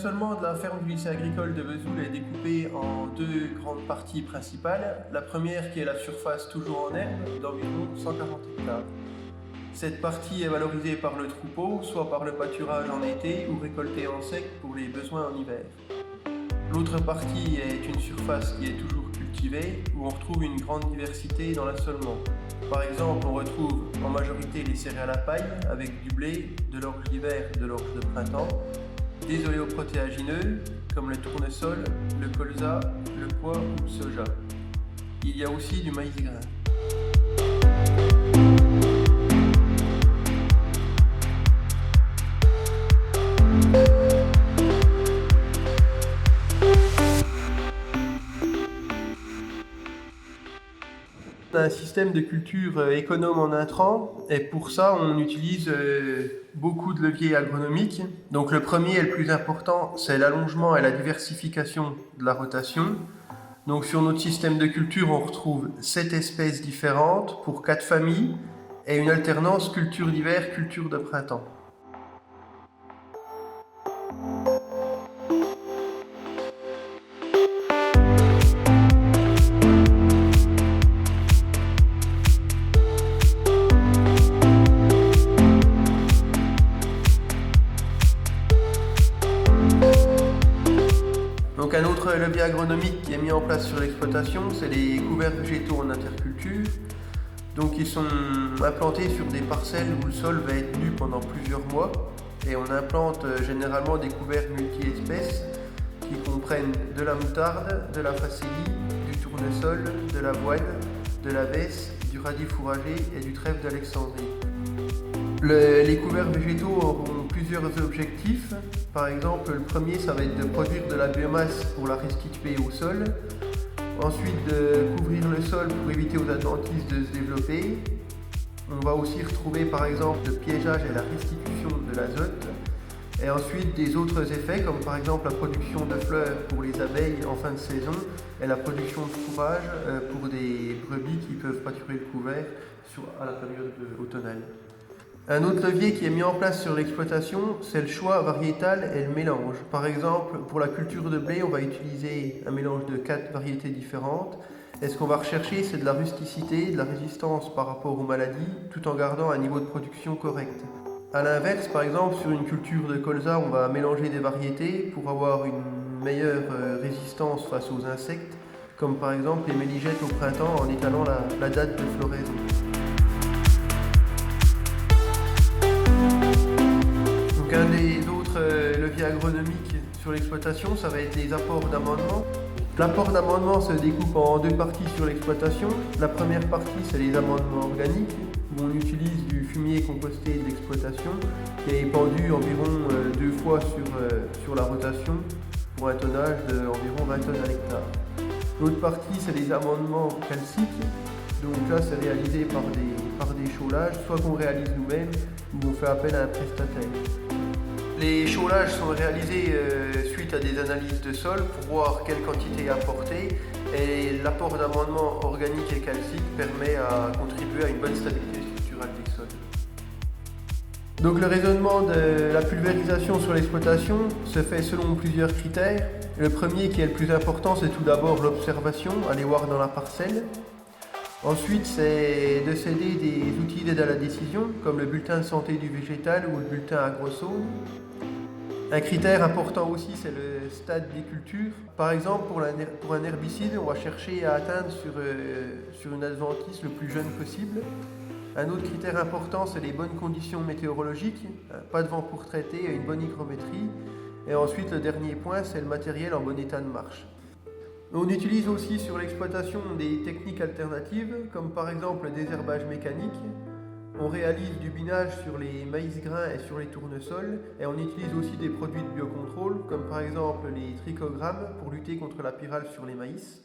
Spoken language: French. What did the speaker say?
assolement de la ferme du lycée agricole de Vesoul est découpé en deux grandes parties principales. La première qui est la surface toujours en herbe d'environ 140 hectares. Cette partie est valorisée par le troupeau, soit par le pâturage en été ou récoltée en sec pour les besoins en hiver. L'autre partie est une surface qui est toujours cultivée, où on retrouve une grande diversité dans l'assolement. Par exemple, on retrouve en majorité les céréales à paille avec du blé, de l'orge d'hiver et de l'orge de printemps, des oléoprotéagineux comme le tournesol, le colza, le pois ou le soja. Il y a aussi du maïs grain. On a un système de culture économe en intrants et pour ça on utilise beaucoup de leviers agronomiques. Donc le premier et le plus important, c'est l'allongement et la diversification de la rotation. Donc sur notre système de culture, on retrouve 7 espèces différentes pour 4 familles et une alternance culture d'hiver, culture de printemps. Donc un autre levier agronomique qui est mis en place sur l'exploitation, c'est les couverts végétaux en interculture. Donc ils sont implantés sur des parcelles où le sol va être nu pendant plusieurs mois et on implante généralement des couverts multi-espèces qui comprennent de la moutarde, de la facélie, du tournesol, de l'avoine, de la vesse, du radis fourragé et du trèfle d'Alexandrie. Les couverts végétaux auront plusieurs objectifs. Par exemple, le premier, ça va être de produire de la biomasse pour la restituer au sol. Ensuite, de couvrir le sol pour éviter aux adventices de se développer. On va aussi retrouver par exemple le piégeage et la restitution de l'azote. Et ensuite, des autres effets, comme par exemple la production de fleurs pour les abeilles en fin de saison et la production de fourrage pour des brebis qui peuvent pâturer le couvert à la période automnale. Un autre levier qui est mis en place sur l'exploitation, c'est le choix variétal et le mélange. Par exemple, pour la culture de blé, on va utiliser un mélange de 4 variétés différentes. Et ce qu'on va rechercher, c'est de la rusticité, de la résistance par rapport aux maladies, tout en gardant un niveau de production correct. A l'inverse, par exemple, sur une culture de colza, on va mélanger des variétés pour avoir une meilleure résistance face aux insectes, comme par exemple les méligettes au printemps en étalant la date de floraison. Un des autres leviers agronomiques sur l'exploitation, ça va être les apports d'amendement. L'apport d'amendement se découpe en deux parties sur l'exploitation. La première partie, c'est les amendements organiques, où on utilise du fumier composté de l'exploitation, qui est épandu environ 2 fois sur la rotation, pour un tonnage d'environ 20 tonnes à l'hectare. L'autre partie, c'est les amendements calciques. Donc là, c'est réalisé par des chaulages, soit qu'on réalise nous-mêmes, ou on fait appel à un prestataire. Les chaulages sont réalisés suite à des analyses de sol pour voir quelle quantité apporter et l'apport d'amendements organiques et calciques permet à contribuer à une bonne stabilité structurelle des sols. Donc le raisonnement de la pulvérisation sur l'exploitation se fait selon plusieurs critères. Le premier qui est le plus important, c'est tout d'abord l'observation, aller voir dans la parcelle. Ensuite, c'est de céder des outils d'aide à la décision, comme le bulletin de santé du végétal ou le bulletin agrosone. Un critère important aussi, c'est le stade des cultures. Par exemple, pour un herbicide, on va chercher à atteindre sur une adventice le plus jeune possible. Un autre critère important, c'est les bonnes conditions météorologiques, pas de vent pour traiter et une bonne hygrométrie. Et ensuite, le dernier point, c'est le matériel en bon état de marche. On utilise aussi sur l'exploitation des techniques alternatives, comme par exemple le désherbage mécanique. On réalise du binage sur les maïs grains et sur les tournesols, et on utilise aussi des produits de biocontrôle, comme par exemple les trichogrammes pour lutter contre la pyrale sur les maïs.